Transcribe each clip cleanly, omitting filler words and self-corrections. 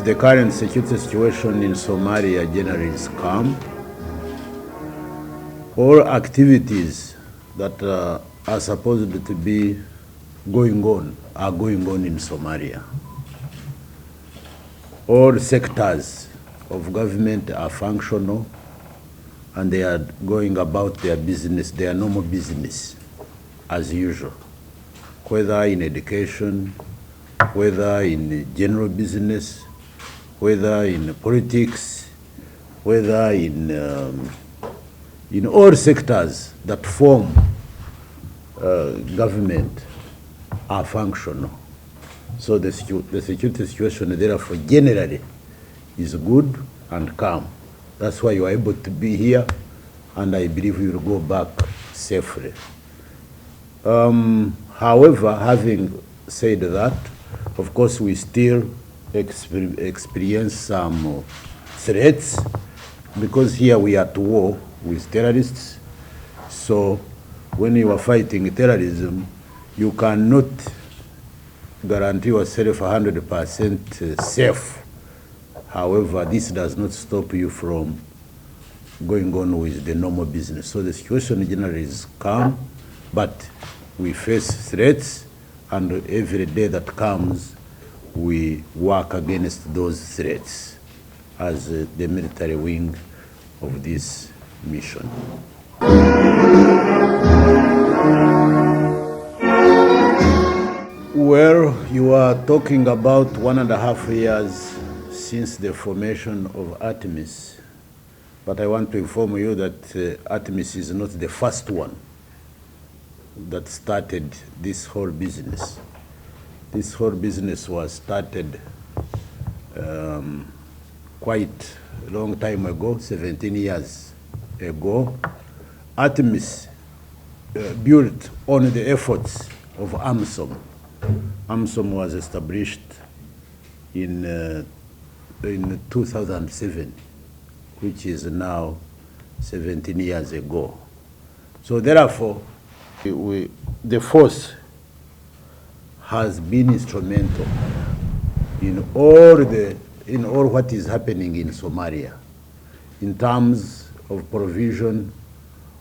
the current security situation in Somalia generally is calm. All activities that are supposed to be going on are going on in Somalia. All sectors of government are functional and they are going about their business, their normal business, as usual, whether in education, whether in general business, whether in politics, whether in all sectors that form government are functional. So the security situation, therefore, generally is good and calm. That's why you are able to be here, and I believe you will go back safely. However, having said that, of course, we still experience some threats, because here we are at war with terrorists. So when you are fighting terrorism, you cannot guarantee yourself 100% safe. However, this does not stop you from going on with the normal business. So the situation generally is calm, but we face threats, and every day that comes, we work against those threats as the military wing of this mission. Well, you are talking about 1.5 years since the formation of ATMIS, but I want to inform you that ATMIS is not the first one that started this whole business. This whole business was started quite a long time ago, 17 years ago. ATMIS built on the efforts of AMSOM. AMSOM was established in 2007, which is now 17 years ago. So therefore, the force has been instrumental in all what is happening in Somalia, in terms of provision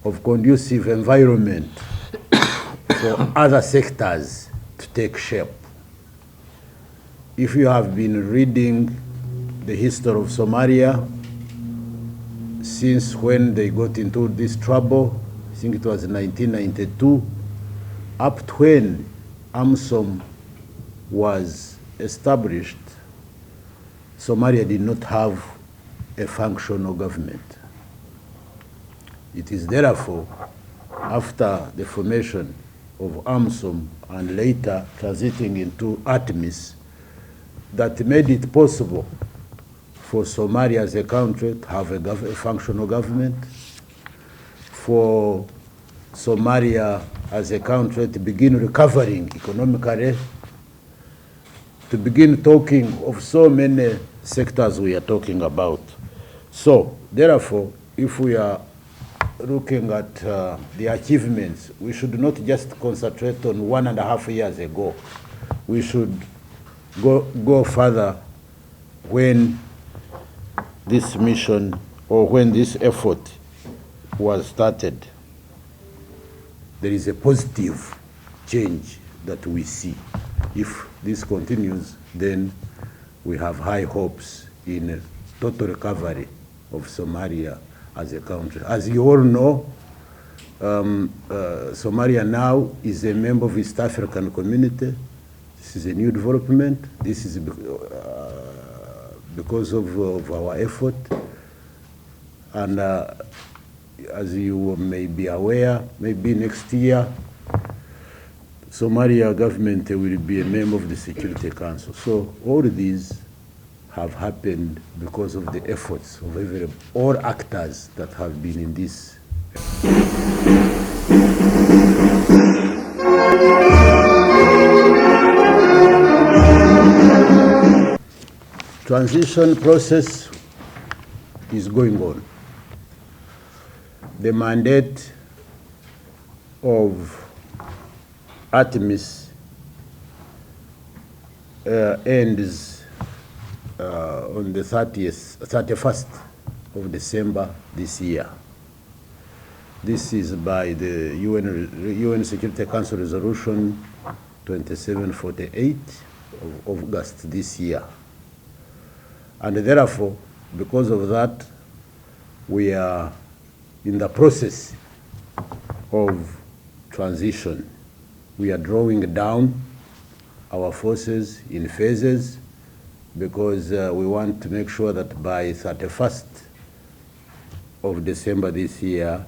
of conducive environment for other sectors to take shape. If you have been reading the history of Somalia, since when they got into this trouble, I think it was 1992, up to when AMSOM was established, Somalia did not have a functional government. It is therefore after the formation of AMSOM and later transiting into ATMIS that made it possible for Somalia as a country to have a functional government, for Somalia as a country to begin recovering economically, to begin talking of so many sectors we are talking about. So, therefore, if we are looking at the achievements, we should not just concentrate on 1.5 years ago. We should go further when this mission or when this effort was started. There is a positive change that we see. If this continues, then we have high hopes in a total recovery of Somalia as a country. As you all know, Somalia now is a member of East African Community. This is a new development. This is because of our effort. And as you may be aware, maybe next year, Somalia government will be a member of the Security Council. So all these have happened because of the efforts of all actors that have been in this. Transition process is going on. The mandate of ATMIS ends on the 31st of December this year. This is by the UN Security Council Resolution 2748 of August this year. And therefore, because of that, we are in the process of transition. We are drawing down our forces in phases because we want to make sure that by 31st of December this year,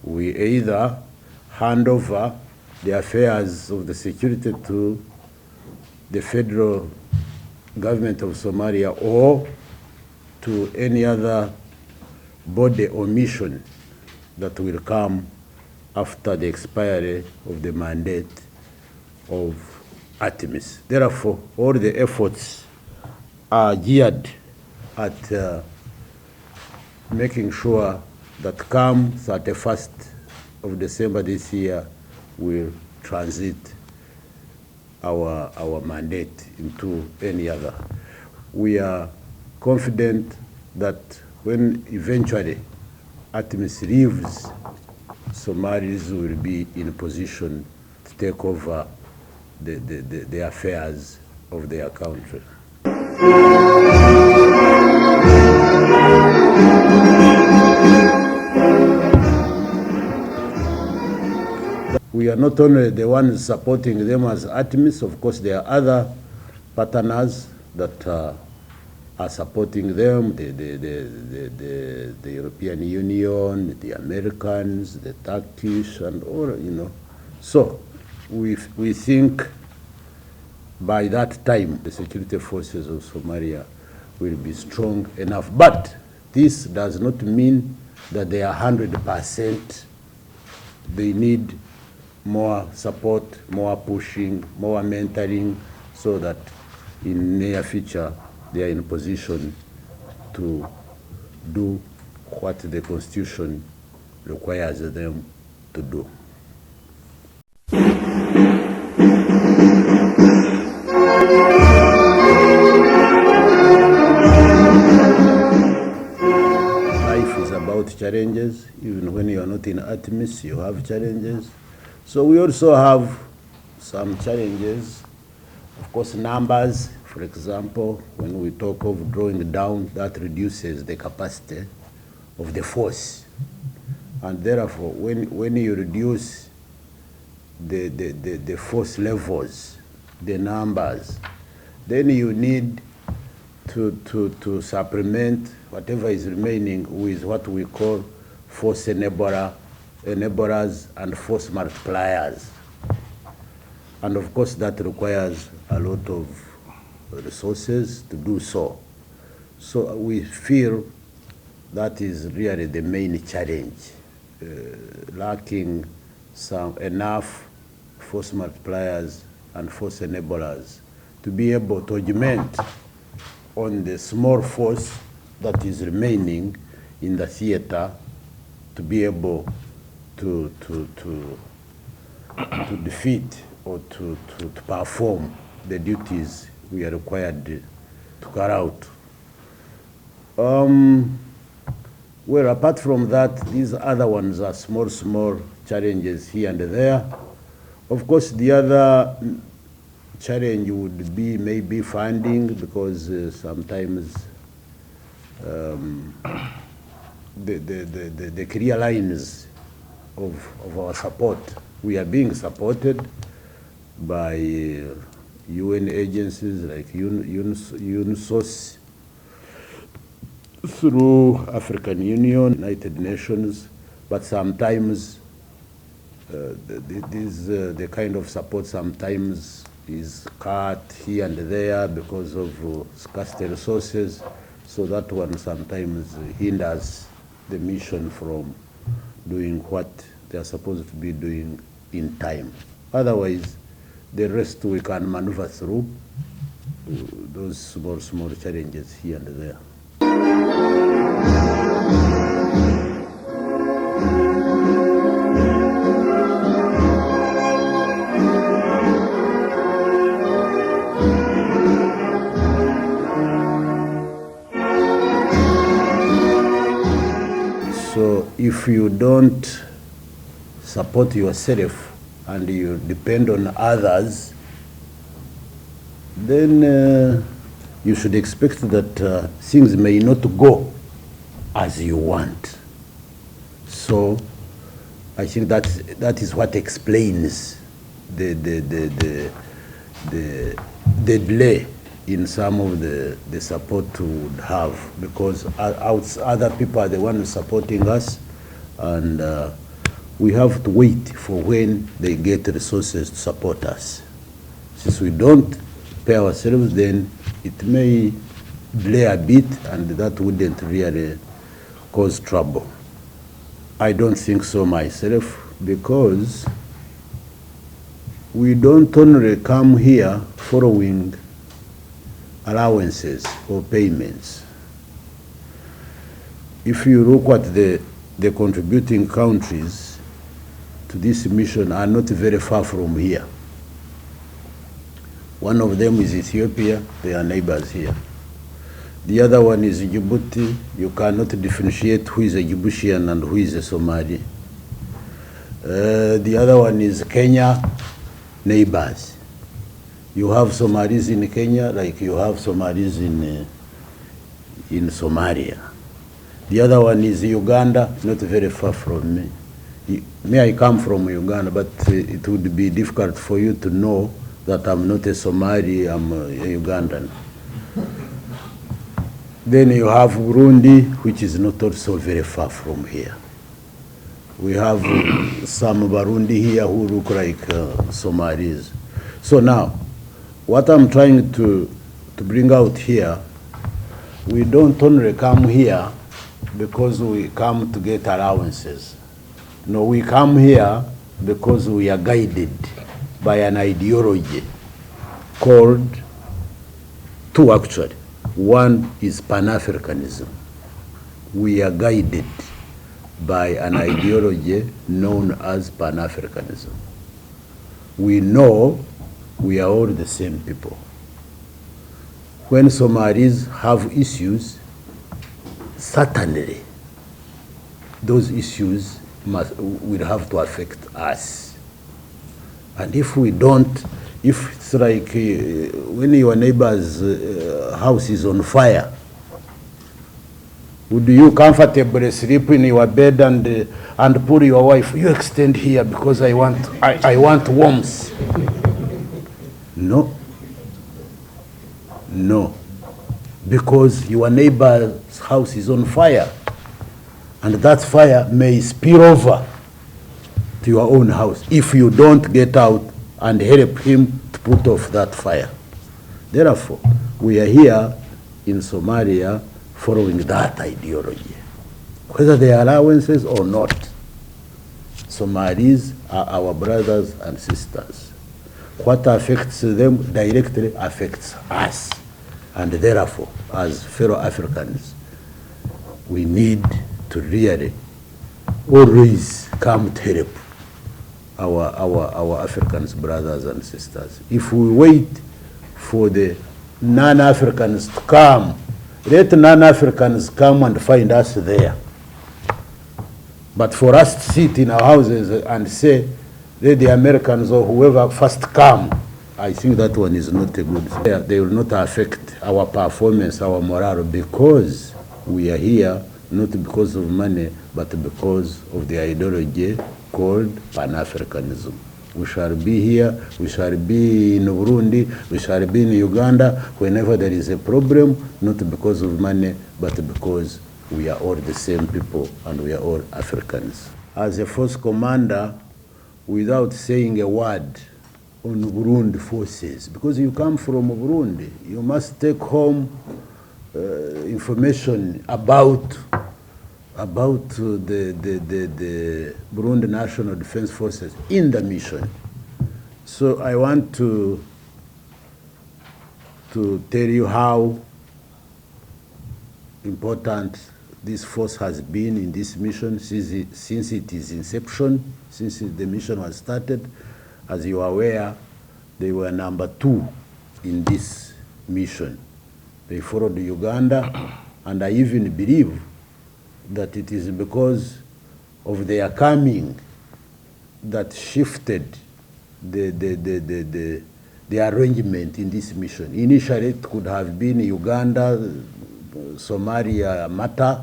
we either hand over the affairs of the security to the federal government of Somalia or to any other body or mission that will come after the expiry of the mandate of ATMIS. Therefore, all the efforts are geared at making sure that come 31st of December this year, we'll transit our mandate into any other. We are confident that when eventually ATMIS leaves, Somalis will be in a position to take over the affairs of their country. We are not only the ones supporting them as ATMIS, of course there are other partners that are supporting them, the European Union, the Americans, the Turkish, and all, you know. So we think by that time the security forces of Somalia will be strong enough. But this does not mean that they are 100%. They need more support, more pushing, more mentoring, so that in near future they are in a position to do what the Constitution requires them to do. Life is about challenges. Even when you are not in ATMIS, you have challenges. So we also have some challenges. Of course, numbers, for example, when we talk of drawing down, that reduces the capacity of the force. And therefore, when you reduce the force levels, the numbers, then you need to supplement whatever is remaining with what we call force enablers and force multipliers. And of course that requires a lot of resources to do so. So we feel that is really the main challenge, lacking enough force multipliers and force enablers to be able to augment on the small force that is remaining in the theater to be able to defeat or to perform the duties we are required to carry out. Well, apart from that, these other ones are small challenges here and there. Of course, the other challenge would be maybe funding, because sometimes the clear lines of our support, we are being supported by UN agencies like UNSOS, through African Union, United Nations, but sometimes the kind of support sometimes is cut here and there because of scarcity resources, so that one sometimes hinders the mission from doing what they are supposed to be doing in time. Otherwise, the rest we can maneuver through those small challenges here and there. So if you don't support yourself and you depend on others, then you should expect that things may not go as you want. So I think that is what explains the delay in some of the support we would have, because other people are the ones supporting us, and we have to wait for when they get resources to support us. Since we don't pay ourselves, then it may delay a bit, and that wouldn't really cause trouble. I don't think so myself, because we don't only come here following allowances or payments. If you look at the contributing countries to this mission are not very far from here. One of them is Ethiopia, they are neighbors here. The other one is Djibouti. You cannot differentiate who is a Djiboutian and who is a Somali. The other one is Kenya, neighbors. You have Somalis in Kenya like you have Somalis in Somalia. The other one is Uganda, not very far from me. I come from Uganda, but it would be difficult for you to know that I'm not a Somali, I'm a Ugandan. Then you have Burundi, which is not also very far from here. We have some Burundi here who look like Somalis. So now, what I'm trying to bring out here, we don't only come here because we come to get allowances. No, we come here because we are guided by an ideology called two, actually. One is Pan-Africanism. We are guided by an ideology known as Pan-Africanism. We know we are all the same people. When Somalis have issues, certainly those issues will have to affect us. And if we don't, if it's like when your neighbor's house is on fire, would you comfortably sleep in your bed and pull your wife, you extend here because I want warmth? No. No. Because your neighbor's house is on fire, and that fire may spill over to your own house if you don't get out and help him to put off that fire. Therefore, we are here in Somalia following that ideology. Whether they are allowances or not, Somalis are our brothers and sisters. What affects them directly affects us. And therefore, as fellow Africans, we need to really always come to help our African brothers and sisters. If we wait for the non-Africans to come, let non-Africans come and find us there. But for us to sit in our houses and say, let the Americans or whoever first come, I think that one is not a good thing. They will not affect our performance, our morale, because we are here not because of money, but because of the ideology called Pan-Africanism. We shall be here, we shall be in Burundi, we shall be in Uganda whenever there is a problem, not because of money, but because we are all the same people and we are all Africans. As a force commander, without saying a word on Burundi forces, because you come from Burundi, you must take home information about the Burundi National Defense Forces in the mission. So I want to tell you how important this force has been in this mission since its inception, since the mission was started. As you are aware, they were number 2 in this mission. They followed Uganda, and I even believe that it is because of their coming that shifted the arrangement in this mission. Initially, it could have been Uganda, Somalia matter,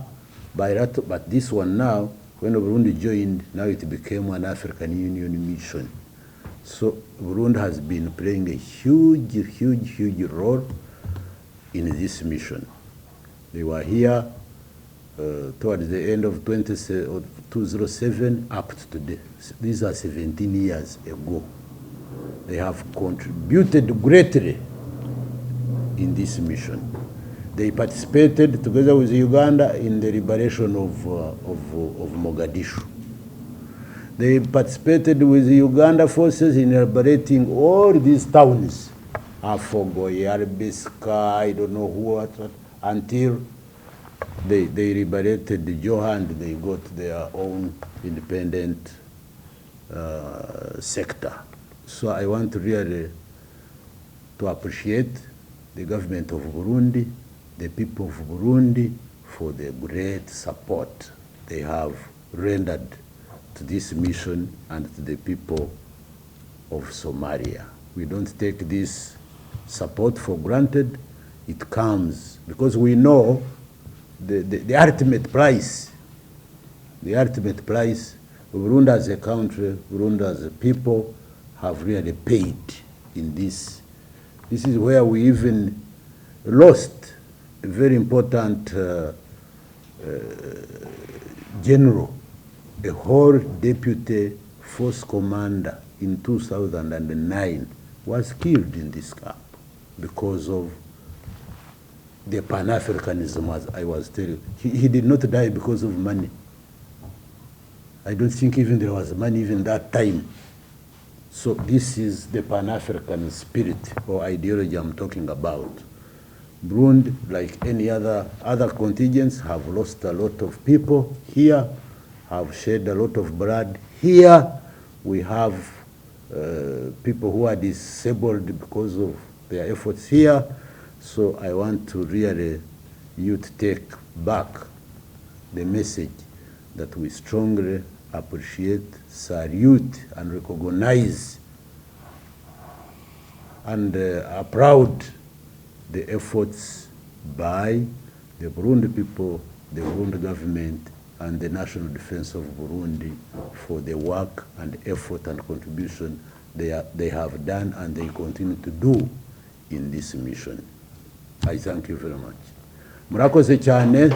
but this one now, when Burundi joined, now it became an African Union mission. So Burundi has been playing a huge role in this mission. They were here towards the end of 2007 up to today. These are 17 years ago. They have contributed greatly in this mission. They participated together with Uganda in the liberation of Mogadishu. They participated with the Uganda forces in liberating all these towns, Afogoy, Arbiska, I don't know what, until they liberated the Joha and they got their own independent sector. So I want really to appreciate the government of Burundi, the people of Burundi, for the great support they have rendered to this mission and to the people of Somalia. We don't take this support for granted. It comes because we know the ultimate price. The ultimate price, Burundi as a country, Burundi as a people have really paid in this. This is where we even lost a very important general, a whole deputy force commander in 2009 was killed in this camp because of the Pan-Africanism, as I was telling you. He did not die because of money. I don't think even there was money even that time. So this is the Pan-African spirit or ideology I'm talking about. Burundi, like any other contingents, have lost a lot of people here, have shed a lot of blood. Here we have people who are disabled because of their efforts here. So I want to really you to take back the message that we strongly appreciate, salute, and recognize, and are proud the efforts by the Burundi people, the Burundi government, and the National Defense of Burundi for the work and effort and contribution they have done and they continue to do in this mission. I thank you very much. Murakoze cyane.